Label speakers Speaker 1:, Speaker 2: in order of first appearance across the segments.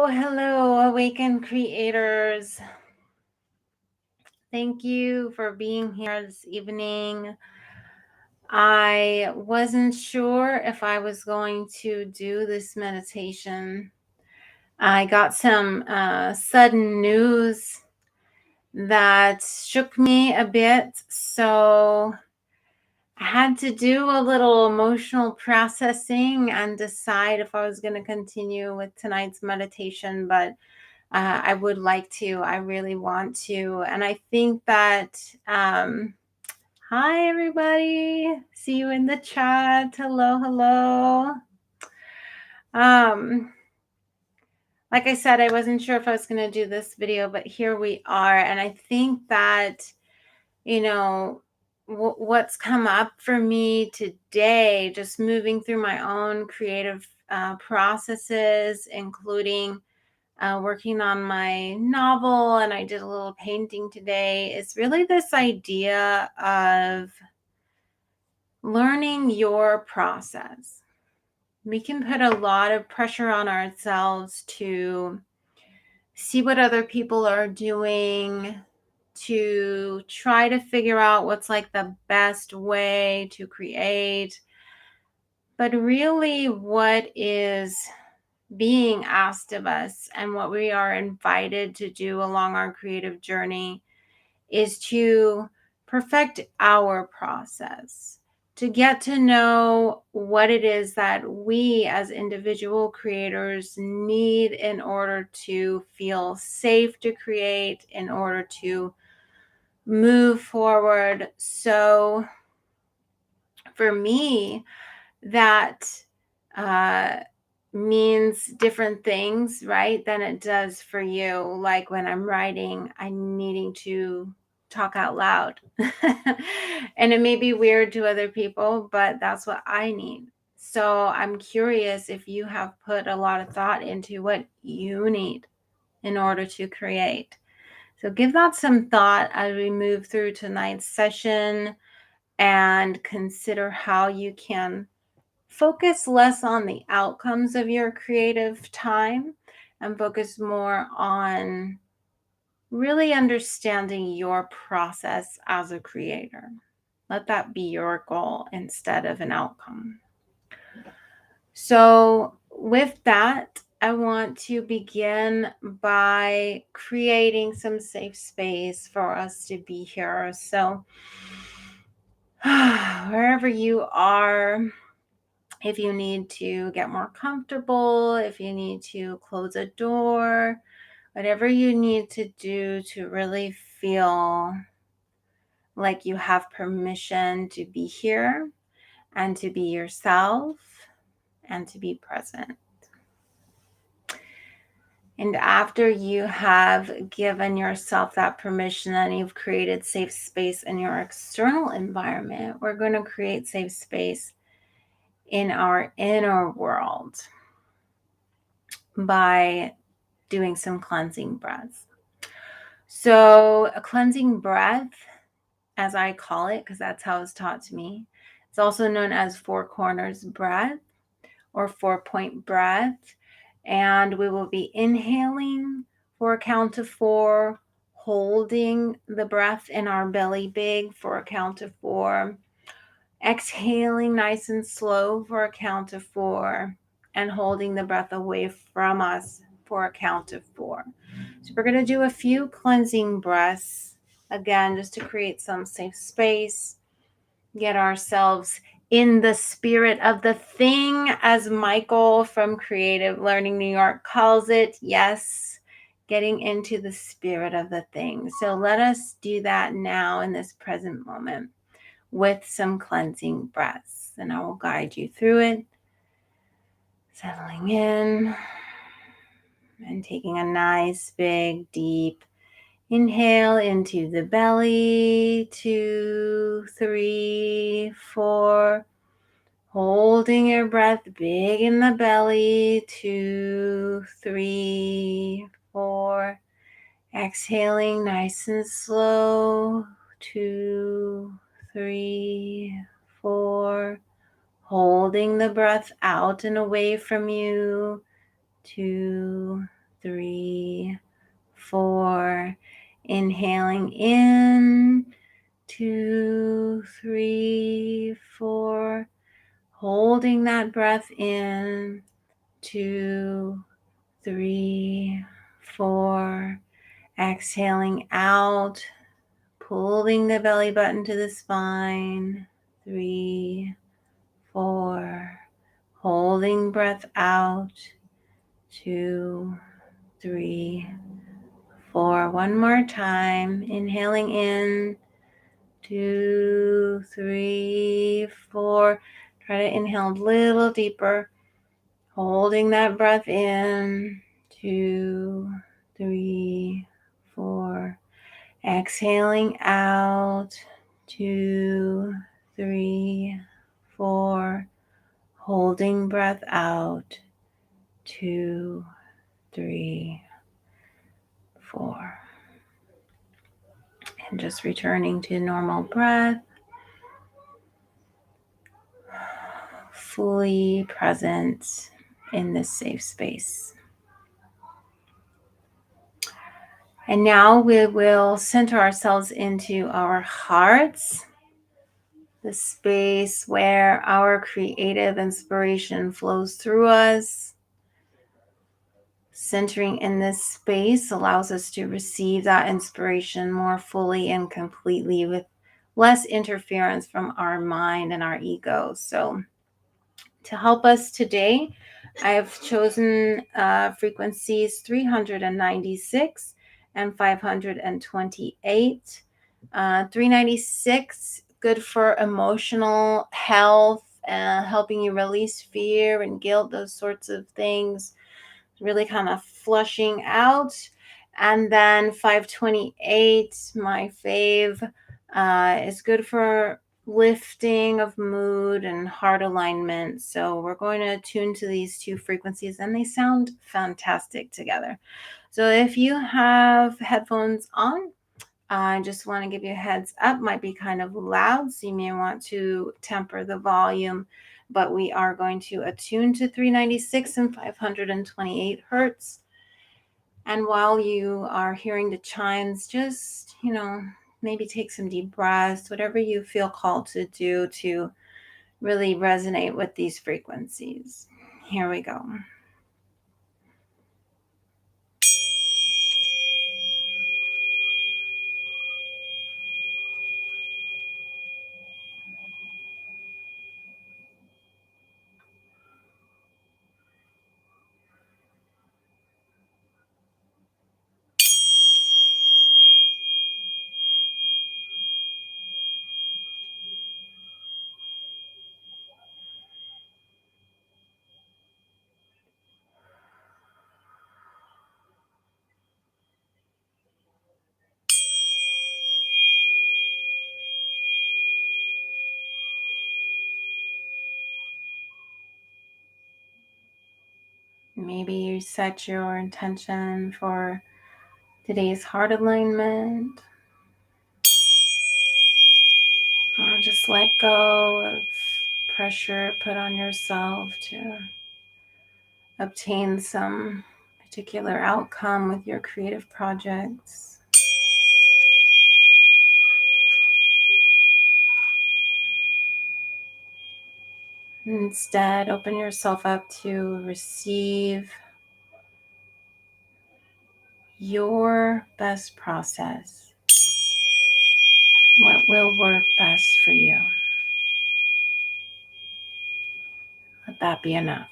Speaker 1: Hello, awakened creators. Thank you for being here this evening. I wasn't sure if I was going to do this meditation. I got some sudden news that shook me a bit, so I had to do a little emotional processing and decide if I was going to continue with tonight's meditation, but I would like to. I really want to. And I think that, hi, everybody. See you in the chat. Hello. Like I said, I wasn't sure if I was going to do this video, but here we are. And I think that, what's come up for me today, just moving through my own creative processes, including working on my novel, and I did a little painting today, is really this idea of learning your process. We can put a lot of pressure on ourselves to see what other people are doing, to try to figure out what's like the best way to create. But really, what is being asked of us and what we are invited to do along our creative journey is to perfect our process, to get to know what it is that we as individual creators need in order to feel safe to create, in order to move forward. So for me, that means different things, right, than it does for you. Like when I'm writing, I'm needing to talk out loud. And it may be weird to other people, but that's what I need. So I'm curious if you have put a lot of thought into what you need in order to create. So give that some thought as we move through tonight's session and consider how you can focus less on the outcomes of your creative time and focus more on really understanding your process as a creator. Let that be your goal instead of an outcome. So, with that, I want to begin by creating some safe space for us to be here. So, wherever you are, if you need to get more comfortable, if you need to close a door, whatever you need to do to really feel like you have permission to be here and to be yourself and to be present. And after you have given yourself that permission and you've created safe space in your external environment, we're going to create safe space in our inner world by doing some cleansing breaths. So a cleansing breath, as I call it, because that's how it's taught to me, it's also known as four corners breath or 4-point breath. And we will be inhaling for a count of 4, holding the breath in our belly big for a count of 4, exhaling nice and slow for a count of 4, and holding the breath away from us for a count of 4. So we're going to do a few cleansing breaths, again, just to create some safe space, get ourselves in the spirit of the thing, as Michael from Creative Learning New York calls it. Yes, getting into the spirit of the thing. So let us do that now in this present moment with some cleansing breaths, and I will guide you through it. Settling in and taking a nice, big, deep inhale into the belly. 2, 3, 4. Holding your breath big in the belly. 2, 3, 4. Exhaling nice and slow. 2, 3, 4. Holding the breath out and away from you. 2, 3, 4. Inhaling in, 2, 3, 4. Holding that breath in, 2, 3, 4. Exhaling out, pulling the belly button to the spine, 3, 4. Holding breath out, 2, 3, 4. One more time. Inhaling in, 2, 3, 4. Try to inhale a little deeper. Holding that breath in, 2, 3, 4. Exhaling out, 2, 3, 4. Holding breath out, 2, 3, 4. And just returning to normal breath, fully present in this safe space. And now we will center ourselves into our hearts, the space where our creative inspiration flows through us. Centering in this space allows us to receive that inspiration more fully and completely with less interference from our mind and our ego. So to help us today, I have chosen frequencies 396 and 528. 396, good for emotional health, helping you release fear and guilt, those sorts of things, really kind of flushing out. And then 528, my fave, is good for lifting of mood and heart alignment. So we're going to tune to these two frequencies and they sound fantastic together. So if you have headphones on, I just want to give you a heads up, might be kind of loud, so you may want to temper the volume, but we are going to attune to 396 and 528 hertz. And while you are hearing the chimes, just, maybe take some deep breaths, whatever you feel called to do to really resonate with these frequencies. Here we go. Maybe you set your intention for today's heart alignment, or just let go of pressure put on yourself to obtain some particular outcome with your creative projects. Instead, open yourself up to receive your best process, what will work best for you. Let that be enough.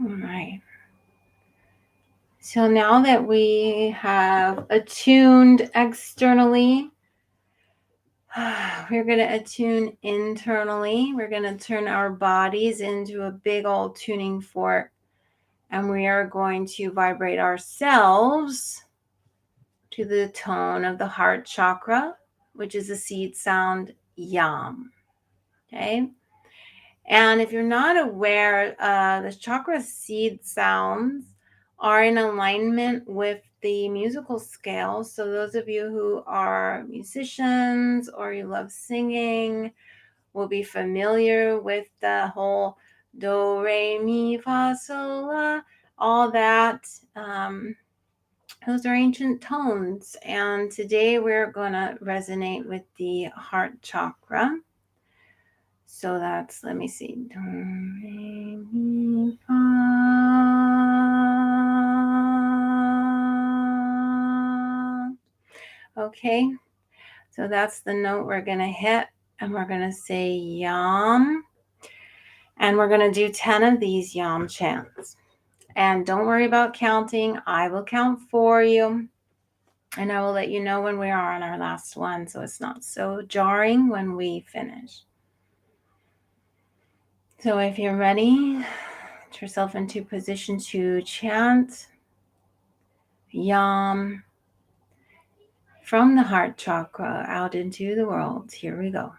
Speaker 1: All right. So now that we have attuned externally, we're going to attune internally. We're going to turn our bodies into a big old tuning fork, and we are going to vibrate ourselves to the tone of the heart chakra, which is a seed sound yam. Okay. And if you're not aware, the chakra seed sounds are in alignment with the musical scale. So those of you who are musicians or you love singing will be familiar with the whole do, re, mi, fa, sol, la, all that. Those are ancient tones. And today we're going to resonate with the heart chakra. So that's, let me see. Do, re, mi, fa. Okay, so that's the note we're going to hit, and we're going to say yam. And we're going to do 10 of these yam chants. And don't worry about counting. I will count for you. And I will let you know when we are on our last one, so it's not so jarring when we finish. So if you're ready, put yourself into position to chant yam from the heart chakra out into the world. Here we go.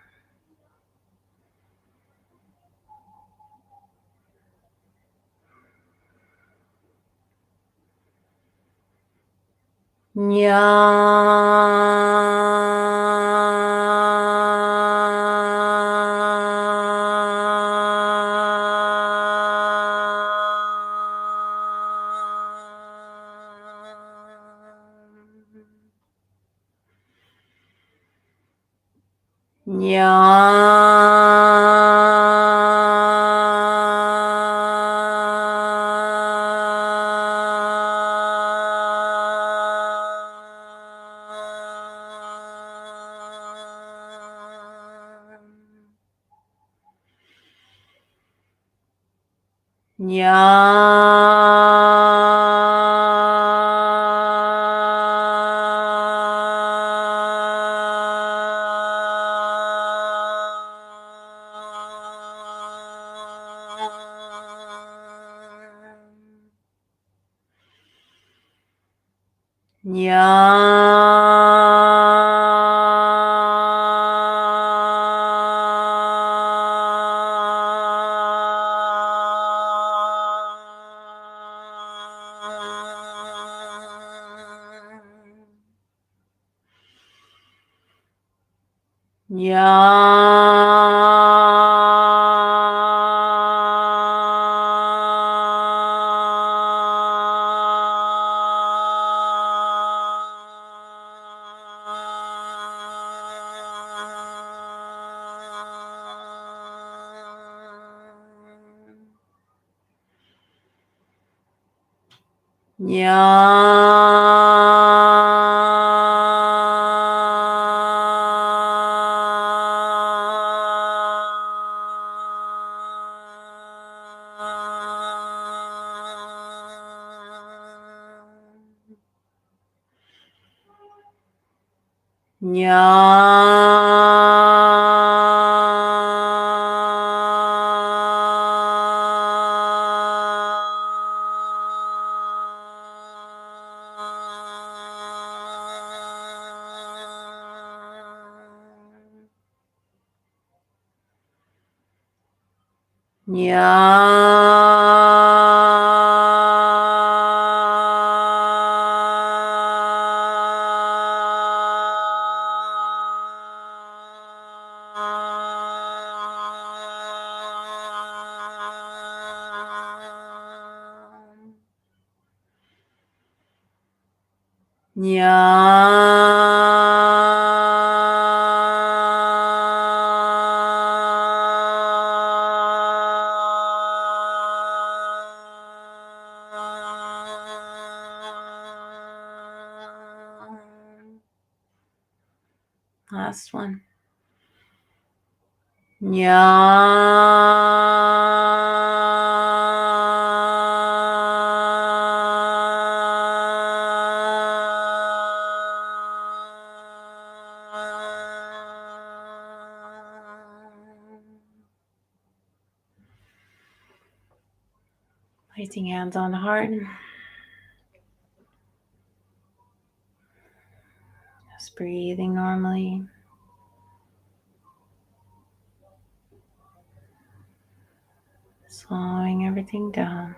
Speaker 1: Last one. Placing hands on the heart. Just breathing normally. Slowing everything down.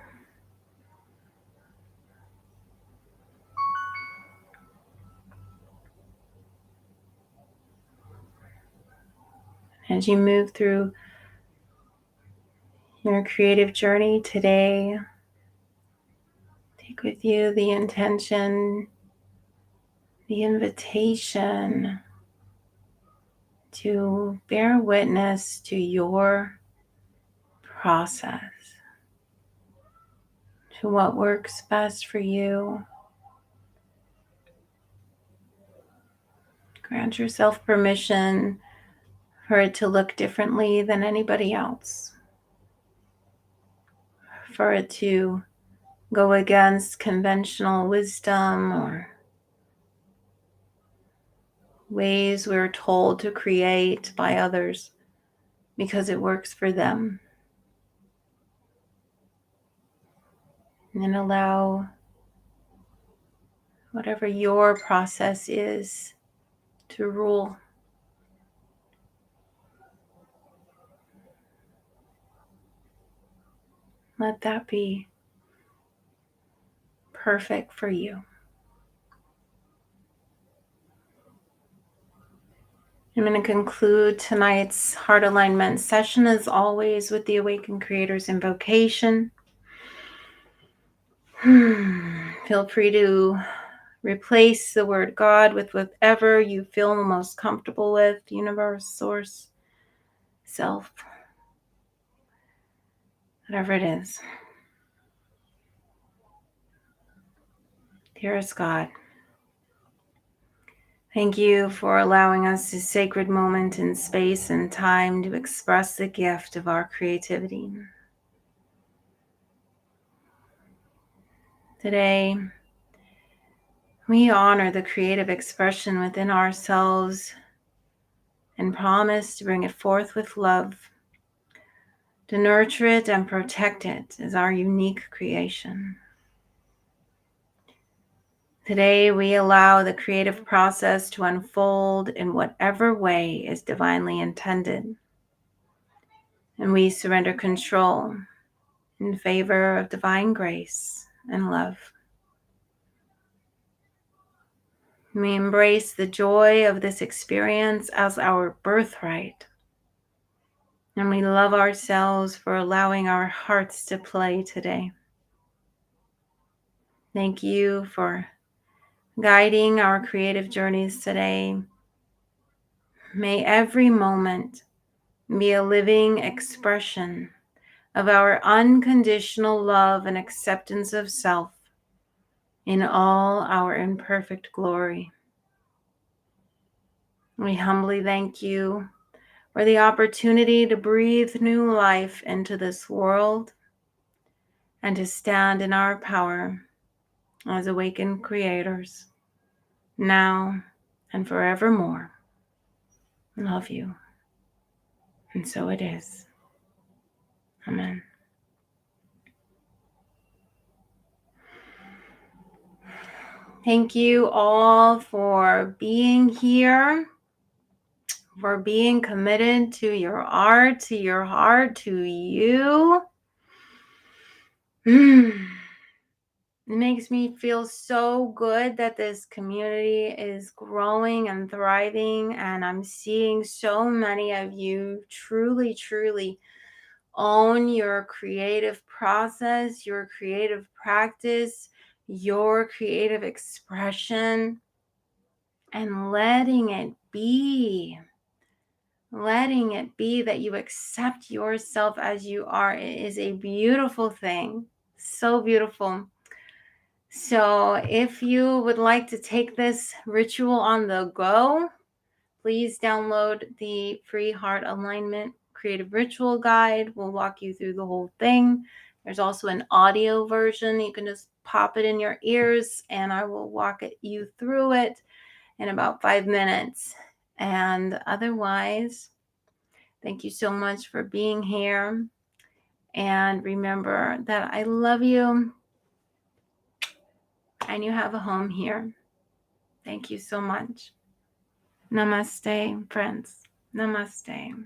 Speaker 1: As you move through your creative journey today, take with you the intention, the invitation to bear witness to your process, to what works best for you. Grant yourself permission for it to look differently than anybody else, for it to go against conventional wisdom or ways we're told to create by others because it works for them. And then allow whatever your process is to rule. Let that be perfect for you. I'm going to conclude tonight's heart alignment session as always with the Awakened Creator's invocation. Feel free to replace the word God with whatever you feel most comfortable with, universe, source, self, whatever it is. Dearest God, thank you for allowing us this sacred moment in space and time to express the gift of our creativity. Today, we honor the creative expression within ourselves and promise to bring it forth with love, to nurture it and protect it as our unique creation. Today, we allow the creative process to unfold in whatever way is divinely intended, and we surrender control in favor of divine grace and love. We embrace the joy of this experience as our birthright, and we love ourselves for allowing our hearts to play today. Thank you for guiding our creative journeys today. May every moment be a living expression of our unconditional love and acceptance of self in all our imperfect glory. We humbly thank you for the opportunity to breathe new life into this world and to stand in our power as awakened creators, now and forevermore. Love you. And so it is. Amen. Thank you all for being here, for being committed to your art, to your heart, to you. It makes me feel so good that this community is growing and thriving, and I'm seeing so many of you truly, truly own your creative process, your creative practice, your creative expression, and letting it be that you accept yourself as you are. It is a beautiful thing, so beautiful. So if you would like to take this ritual on the go, please download the free heart alignment creative ritual guide. We'll walk you through the whole thing. There's also an audio version. You can just pop it in your ears and I will walk you through it in about 5 minutes. And otherwise, thank you so much for being here. And remember that I love you and you have a home here. Thank you so much. Namaste, friends. Namaste.